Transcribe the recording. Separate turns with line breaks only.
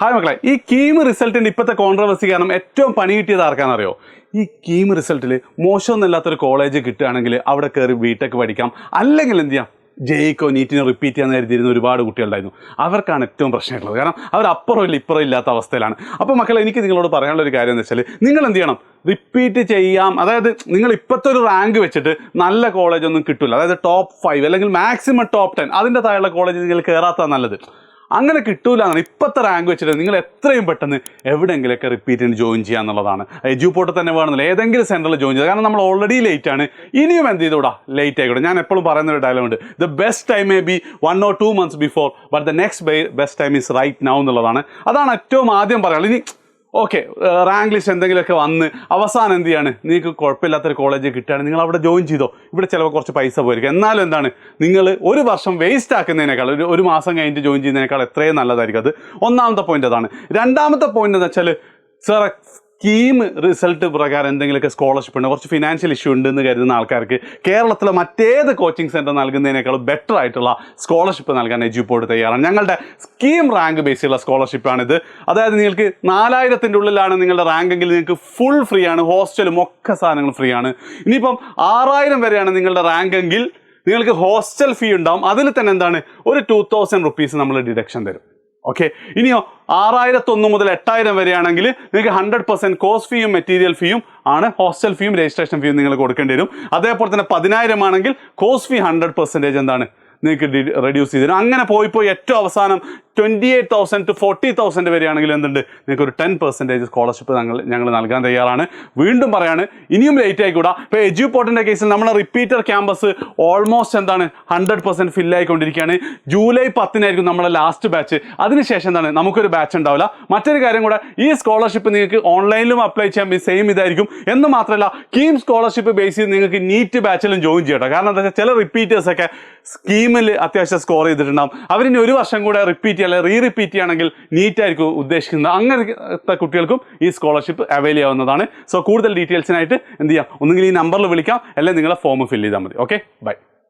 Hi മക്കളെ, ഈ കീം റിസൾട്ടിൻ്റെ ഇപ്പോഴത്തെ കോൺട്രവേഴ്സി കാരണം ഏറ്റവും പണി കിട്ടിയത് ആർക്കാണെന്നറിയോ? ഈ കീം റിസൾട്ടിൽ മോശമൊന്നുമില്ലാത്തൊരു കോളേജ് കിട്ടുകയാണെങ്കിൽ അവിടെ കയറി ബിടെക് പഠിക്കാം, അല്ലെങ്കിൽ എന്ത് ചെയ്യാം, ജെയ്ക്കോ നീറ്റിനെ റിപ്പീറ്റ് ചെയ്യാൻ കരുതിയിരുന്ന ഒരുപാട് കുട്ടികളുണ്ടായിരുന്നു. അവർക്കാണ് ഏറ്റവും പ്രശ്നമായിട്ടുള്ളത്. കാരണം അവർ അപ്പുറം ഇല്ല ഇപ്പുറം ഇല്ലാത്ത അവസ്ഥയിലാണ്. അപ്പോൾ മക്കളെ, എനിക്ക് നിങ്ങളോട് പറയാനുള്ള ഒരു കാര്യം എന്ന് വെച്ചാൽ, നിങ്ങൾ എന്ത് ചെയ്യണം, റിപ്പീറ്റ് ചെയ്യാം. അതായത് നിങ്ങൾ ഇപ്പോഴത്തെ ഒരു റാങ്ക് വെച്ചിട്ട് നല്ല കോളേജൊന്നും കിട്ടില്ല. അതായത് ടോപ്പ് 5 അല്ലെങ്കിൽ മാക്സിമം ടോപ്പ് 10 അതിൻ്റെ താഴെയുള്ള കോളേജ് നിങ്ങൾ കയറാത്തതാണ് നല്ലത്. അങ്ങനെ കിട്ടൂല എന്നാണ് ഇപ്പോഴത്തെ റാങ്ക് വെച്ചിട്ട് നിങ്ങൾ എത്രയും പെട്ടെന്ന് എവിടെയെങ്കിലുമൊക്കെ റിപ്പീറ്റിന് ജോയിൻ ചെയ്യുക എന്നുള്ളതാണ്. എഡ്യൂപോർട്ടിൽ തന്നെ വേണമെന്നില്ല, ഏതെങ്കിലും സെൻറ്ററിൽ ജോയിൻ ചെയ്യുക. കാരണം നമ്മൾ ഓൾറെഡി ലേറ്റ് ആണ്, ഇനിയും എന്ത് ചെയ്തുകൂടാ, ലേറ്റ് ആയിക്കോട്ടെ. ഞാൻ എപ്പോഴും പറയുന്ന ഒരു ഡയലോഗ് ഉണ്ട്, the best time may be 1 or 2 months before, but the next best time is right now എന്നുള്ളതാണ്. അതാണ് ഏറ്റവും ആദ്യം പറയാനുള്ളത്. ഇനി ഓക്കെ, റാങ്ക് ലിസ്റ്റ് എന്തെങ്കിലുമൊക്കെ വന്ന് അവസാനം എന്ത് ചെയ്യാണ്, നിങ്ങൾക്ക് കുഴപ്പമില്ലാത്തൊരു കോളേജ് കിട്ടുകയാണെങ്കിൽ നിങ്ങൾ അവിടെ ജോയിൻ ചെയ്തോ. ഇവിടെ ചിലപ്പോൾ കുറച്ച് പൈസ പോയിരിക്കും, എന്നാലും എന്താണ്, നിങ്ങൾ ഒരു വർഷം വേസ്റ്റ് ആക്കുന്നതിനേക്കാൾ ഒരു മാസം കഴിഞ്ഞിട്ട് ജോയിൻ ചെയ്യുന്നതിനേക്കാൾ എത്രയും നല്ലതായിരിക്കും. അത് ഒന്നാമത്തെ പോയിന്റ് അതാണ്. രണ്ടാമത്തെ പോയിന്റ് എന്ന് വെച്ചാൽ, സാർ സ്കീം റിസൾട്ട് പ്രകാരം എന്തെങ്കിലുമൊക്കെ സ്കോളർഷിപ്പ് ഉണ്ട്, കുറച്ച് ഫിനാൻഷ്യൽ ഇഷ്യൂ ഉണ്ടെന്ന് കരുതുന്ന ആൾക്കാർക്ക് കേരളത്തിലെ മറ്റേത് കോച്ചിങ് സെൻറ്റർ നൽകുന്നതിനേക്കാളും ബെറ്റർ ആയിട്ടുള്ള സ്കോളർഷിപ്പ് നൽകാൻ എഡ്യൂപോർട്ട് തയ്യാറാണ്. ഞങ്ങളുടെ സ്കീം റാങ്ക് ബേസിലുള്ള സ്കോളർഷിപ്പാണിത്. അതായത് നിങ്ങൾക്ക് 4000-ൻ്റെ ഉള്ളിലാണ് നിങ്ങളുടെ റാങ്കെങ്കിൽ നിങ്ങൾക്ക് ഫുൾ ഫ്രീ ആണ്, ഹോസ്റ്റലും ഒക്കെ സാധനങ്ങളും ഫ്രീ ആണ്. ഇനിയിപ്പം 6000 വരെയാണ് നിങ്ങളുടെ റാങ്കെങ്കിൽ നിങ്ങൾക്ക് ഹോസ്റ്റൽ ഫീ ഉണ്ടാവും. അതിൽ തന്നെ എന്താണ്, ഒരു 2000 rupees നമ്മൾ ഡിഡക്ഷൻ തരും. ഓക്കെ, ഇനിയോ 6001 മുതൽ 8000 വരെയാണെങ്കിൽ നിങ്ങൾക്ക് 100% കോഴ്സ് ഫീയും മെറ്റീരിയൽ ഫീയും ആണ്. ഹോസ്റ്റൽ ഫീയും രജിസ്ട്രേഷൻ ഫീയും നിങ്ങൾ കൊടുക്കേണ്ടി വരും. അതേപോലെ തന്നെ 10000 ആണെങ്കിൽ കോഴ്സ് ഫീ 100% എന്താണ് നിങ്ങൾക്ക് റെഡ്യൂസ് ചെയ്ത് തരും. അങ്ങനെ പോയി ഏറ്റവും അവസാനം 28,000 to 40,000 വരെയാണെങ്കിൽ എന്തുണ്ട്, നിങ്ങൾക്ക് ഒരു 10% സ്കോളർഷിപ്പ് ഞങ്ങൾ നൽകാൻ തയ്യാറാണ്. വീണ്ടും പറയാണ്, ഇനിയും ലേറ്റ് ആയിക്കൂടാ. ഇപ്പോൾ എഡ്യൂപോർട്ടിൻ്റെ കേസിൽ നമ്മളെ റിപ്പീറ്റർ ക്യാമ്പസ് ഓൾമോസ്റ്റ് എന്താണ് 100% ഫില്ലായിക്കൊണ്ടിരിക്കുകയാണ്. ജൂലൈ 10-നായിരിക്കും നമ്മളെ ലാസ്റ്റ് ബാച്ച്. അതിനുശേഷം എന്താണ്, നമുക്കൊരു ബാച്ച് ഉണ്ടാവില്ല. മറ്റൊരു കാര്യം കൂടെ, ഈ സ്കോളർഷിപ്പ് നിങ്ങൾക്ക് ഓൺലൈനിലും അപ്ലൈ ചെയ്യാൻ സെയിം ഇതായിരിക്കും. എന്ന് മാത്രമല്ല, കീം സ്കോളർഷിപ്പ് ബേസ് ചെയ്ത് നിങ്ങൾക്ക് നീറ്റ് ബാച്ചിലും ജോയിൻ ചെയ്യട്ടോ. കാരണം എന്താ വെച്ചാൽ, ചില റിപ്പീറ്റേഴ്സൊക്കെ സ്കീമിൽ അത്യാവശ്യം സ്കോർ ചെയ്തിട്ടുണ്ടാകും. അവരിനി ഒരു വർഷം കൂടെ റിപ്പീറ്റ് റിപ്പീറ്റ് ചെയ്യുകയാണെങ്കിൽ നീറ്റായിരിക്കും ഉദ്ദേശിക്കുന്നത്. അങ്ങനത്തെ കുട്ടികൾക്കും ഈ സ്കോളർഷിപ്പ് അവൈൽ ചെയ്യാവുന്നതാണ്. സോ കൂടുതൽ ഡീറ്റെയിൽസിനായിട്ട് എന്ത് ചെയ്യാം, ഒന്നുകിൽ ഈ നമ്പറിൽ വിളിക്കാം, അല്ലെങ്കിൽ നിങ്ങളെ ഫോം ഫില്ല് ചെയ്താൽ മതി. Okay, by.